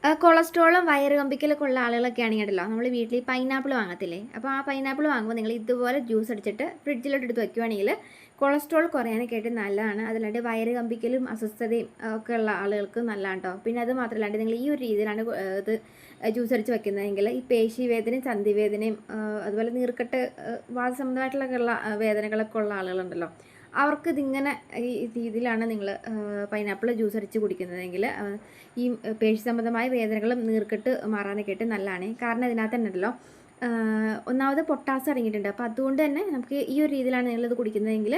കൊളസ്ട്രോളും വയറ് കമ്പിക്കലൊക്കെ ഉള്ള ആളുകളൊക്കെ ആണെങ്കിലോ നമ്മൾ വീട്ടിൽ പൈനാപ്പിൾ വാങ്ങത്തില്ലേ, അപ്പോൾ ആ പൈനാപ്പിൾ വാങ്ങുമ്പോൾ നിങ്ങൾ ഇതുപോലെ ജ്യൂസ് അടിച്ചിട്ട് ഫ്രിഡ്ജിലോട്ട് എടുത്ത് വെക്കുവാണെങ്കിൽ കൊളസ്ട്രോൾ കുറയാനൊക്കെ ആയിട്ട് നല്ലതാണ്. അതല്ലാണ്ട് വയറ് കമ്പിക്കലും അസ്വസ്ഥതയും ഒക്കെ ഉള്ള ആളുകൾക്ക് നല്ലതാണ് കേട്ടോ. പിന്നെ അത് മാത്രമല്ലാണ്ട് നിങ്ങൾ ഈ ഒരു രീതിയിലാണ് ഇത് ജ്യൂസ് അടിച്ച് വെക്കുന്നതെങ്കിൽ ഈ പേശി വേദനയും സന്ധിവേദനയും അതുപോലെ നീർക്കെട്ട് വാദസംബന്ധമായിട്ടുള്ള വേദനകളൊക്കെ ഉള്ള ആളുകളുണ്ടല്ലോ, അവർക്ക് ഇതിങ്ങനെ ഈ രീതിയിലാണ് നിങ്ങൾ പൈനാപ്പിൾ ജ്യൂസ് അടിച്ച് കുടിക്കുന്നതെങ്കിൽ ഈ പേശി സംബന്ധമായ വേദനകളും നീർക്കെട്ട് മാറാനൊക്കെ ആയിട്ട് നല്ലതാണ്. കാരണം ഇതിനകത്ത് തന്നെ ഉണ്ടല്ലോ ഒന്നാമത് പൊട്ടാസ്യം അടങ്ങിയിട്ടുണ്ട്. അപ്പോൾ അതുകൊണ്ട് തന്നെ നമുക്ക് ഈ ഒരു രീതിയിലാണ് നിങ്ങളിത് കുടിക്കുന്നതെങ്കിൽ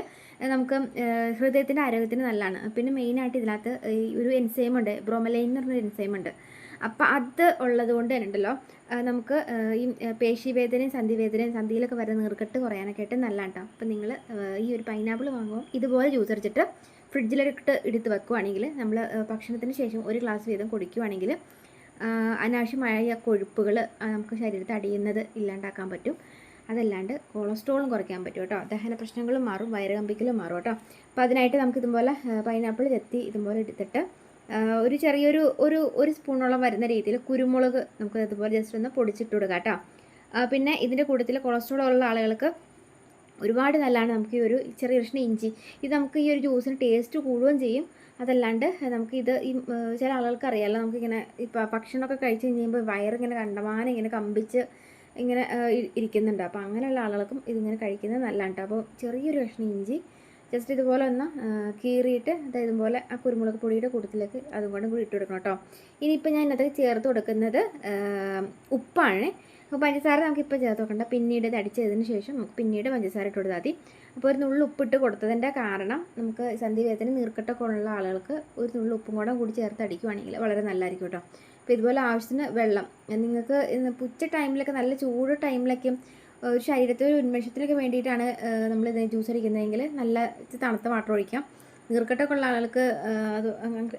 നമുക്ക് ഹൃദയത്തിൻ്റെ ആരോഗ്യത്തിന് നല്ലതാണ്. പിന്നെ മെയിനായിട്ട് ഇതിനകത്ത് ഈ ഒരു എൻസൈം ഉണ്ട്, ബ്രോമലൈൻ എന്ന് പറഞ്ഞൊരു എൻസൈം ഉണ്ട്. അപ്പോൾ അത് ഉള്ളത് കൊണ്ട് തന്നെ ഉണ്ടല്ലോ നമുക്ക് ഈ പേശിവേദനയും സന്ധിവേദനയും സന്ധിയിലൊക്കെ വരുന്ന നീർക്കെട്ട് കുറയാനൊക്കെ ആയിട്ട് നല്ലതാണ് കേട്ടോ. അപ്പോൾ നിങ്ങൾ ഈ ഒരു പൈനാപ്പിൾ വാങ്ങുമ്പോൾ ഇതുപോലെ ജ്യൂസ് അടിച്ചിട്ട് ഫ്രിഡ്ജിലിട്ട് എടുത്ത് വെക്കുവാണെങ്കിൽ നമ്മൾ ഭക്ഷണത്തിന് ശേഷം ഒരു ഗ്ലാസ് വീതം കുടിക്കുവാണെങ്കിൽ അനാവശ്യമായ കൊഴുപ്പുകൾ നമുക്ക് ശരീരത്തിൽ അടിയുന്നത് ഇല്ലാണ്ടാക്കാൻ പറ്റും. അതല്ലാണ്ട് കൊളസ്ട്രോളും കുറയ്ക്കാൻ പറ്റും കേട്ടോ. ദഹന പ്രശ്നങ്ങളും മാറും, വയറ് കമ്പിക്കലും മാറും കേട്ടോ. അപ്പോൾ അതിനായിട്ട് നമുക്ക് ഇതുപോലെ പൈനാപ്പിൾ ചെത്തി ഇതുപോലെ എടുത്തിട്ട് ഒരു ചെറിയൊരു ഒരു സ്പൂണോളം വരുന്ന രീതിയിൽ കുരുമുളക് നമുക്ക് ഇതുപോലെ ജസ്റ്റ് ഒന്ന് പൊടിച്ചിട്ട് കൊടുക്കാം കേട്ടോ. പിന്നെ ഇതിൻ്റെ കൂട്ടത്തിൽ കൊളസ്ട്രോൾ ഉള്ള ആളുകൾക്ക് ഒരുപാട് നല്ലതാണ് നമുക്ക് ഈ ഒരു ചെറിയ കഷ്ണം ഇഞ്ചി. ഇത് നമുക്ക് ഈ ഒരു ജ്യൂസിന് ടേസ്റ്റ് കൂടുകയും ചെയ്യും. അതല്ലാണ്ട് നമുക്കിത് ഈ ചില ആളുകൾക്ക് അറിയാമല്ലോ, നമുക്കിങ്ങനെ ഇപ്പോൾ ഭക്ഷണമൊക്കെ കഴിച്ച് കഴിയുമ്പോൾ വയറിങ്ങനെ കണ്ടമാനം ഇങ്ങനെ കമ്പിച്ച് ഇങ്ങനെ ഇരിക്കുന്നുണ്ട്. അപ്പോൾ അങ്ങനെയുള്ള ആളുകൾക്കും ഇതിങ്ങനെ കഴിക്കുന്നത് നല്ലതാണ് കേട്ടോ. അപ്പോൾ ചെറിയൊരു കഷ്ണം ഇഞ്ചി ജസ്റ്റ് ഇതുപോലെ ഒന്ന് കീറിയിട്ട് അതായത് ഇതുപോലെ ആ കുരുമുളക് പൊടിയുടെ കൂട്ടത്തിലേക്ക് അതും കൂടി ഇട്ട് കൊടുക്കണം കേട്ടോ. ഇനിയിപ്പോൾ ഞാൻ ഇതിനകത്ത് ചേർത്ത് കൊടുക്കുന്നത് ഉപ്പാണ്. അപ്പോൾ പഞ്ചസാര നമുക്കിപ്പോൾ ചേർത്ത് വെക്കണ്ട, പിന്നീട് ഇത് അടിച്ചതിന് ശേഷം നമുക്ക് പിന്നീട് പഞ്ചസാര ഇട്ട് കൊടുത്താൽ മതി. അപ്പോൾ ഒരു നുള്ളു ഉപ്പിട്ട് കൊടുത്തതിൻ്റെ കാരണം നമുക്ക് സന്ധിവേദന നീർക്കെട്ടൊക്കെ ഉള്ള ആളുകൾക്ക് ഒരു നുള്ളു ഉപ്പും കൂടി ചേർത്ത് അടിക്കുവാണെങ്കിൽ വളരെ നല്ലതായിരിക്കും കേട്ടോ. അപ്പോൾ ഇതുപോലെ ആവശ്യത്തിന് വെള്ളം നിങ്ങൾക്ക് ഉച്ച ടൈമിലൊക്കെ നല്ല ചൂട് ടൈമിലൊക്കെ ഒരു ശരീരത്തിൽ ഒരു ഉന്മേഷത്തിനൊക്കെ വേണ്ടിയിട്ടാണ് നമ്മളിത് ജ്യൂസ് അടിക്കുന്നതെങ്കിൽ നല്ല തണുത്ത വാട്ടർ ഒഴിക്കാം. നീർക്കെട്ടൊക്കെ ഉള്ള ആളുകൾക്ക് അത്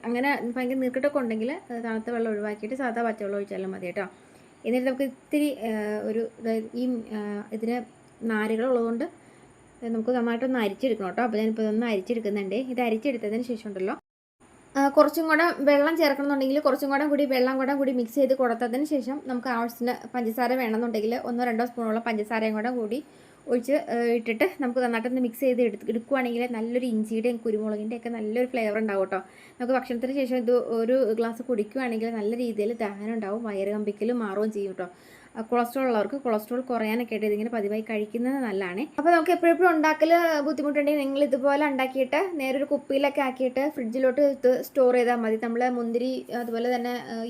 അങ്ങനെ ഭയങ്കര നീർക്കെട്ടൊക്കെ ഉണ്ടെങ്കിൽ തണുത്ത വെള്ളം ഒഴിവാക്കിയിട്ട് സാധാ പച്ചവെള്ളം ഒഴിച്ചാലും മതി കേട്ടോ. എന്നിട്ട് നമുക്ക് ഇത്തിരി ഈ ഇതിന് നാരുകളുള്ളതുകൊണ്ട് നമുക്ക് നന്നായിട്ടൊന്ന് അരിച്ചെടുക്കണം കേട്ടോ. അപ്പോൾ ഞാനിപ്പോൾ ഇതൊന്ന് അരിച്ചെടുക്കുന്നുണ്ട്. ഇത് അരിച്ചെടുത്തതിന് ശേഷം ഉണ്ടല്ലോ കുറച്ചും കൂടെ വെള്ളം ചേർക്കണമെന്നുണ്ടെങ്കിൽ കുറച്ചും കൂടി വെള്ളം കൂടി മിക്സ് ചെയ്ത് കൊടുത്തതിന് ശേഷം നമുക്ക് ആവശ്യത്തിന് പഞ്ചസാര വേണമെന്നുണ്ടെങ്കിൽ 1-2 സ്പൂണോളം പഞ്ചസാരയും കൂടി ഒഴിച്ച് ഇട്ടിട്ട് നമുക്ക് നന്നായിട്ടൊന്ന് മിക്സ് ചെയ്ത് എടുക്കുകയാണെങ്കിൽ നല്ലൊരു ഇഞ്ചിയുടെയും കുരുമുളകിൻ്റെ ഒക്കെ നല്ലൊരു ഫ്ലേവർ ഉണ്ടാവും കേട്ടോ. നമുക്ക് ഭക്ഷണത്തിന് ശേഷം ഇത് ഒരു ഗ്ലാസ് കുടിക്കുകയാണെങ്കിൽ നല്ല രീതിയിൽ ദഹനം ഉണ്ടാവും, വയറ് കമ്പിക്കലും മാറുകയും ചെയ്യും കേട്ടോ. കൊളസ്ട്രോൾ ഉള്ളവർക്ക് കൊളസ്ട്രോൾ കുറയാനൊക്കെ ആയിട്ട് ഇതിങ്ങനെ പതിവായി കഴിക്കുന്നത് നല്ലതാണ്. അപ്പോൾ നമുക്ക് എപ്പോഴും ഉണ്ടാക്കൽ ബുദ്ധിമുട്ടുണ്ടെങ്കിൽ നിങ്ങൾ ഇതുപോലെ ഉണ്ടാക്കിയിട്ട് നേരെ ഒരു കുപ്പിയിലൊക്കെ ആക്കിയിട്ട് ഫ്രിഡ്ജിലോട്ട് സ്റ്റോർ ചെയ്താൽ മതി. നമ്മൾ മുന്തിരി അതുപോലെ തന്നെ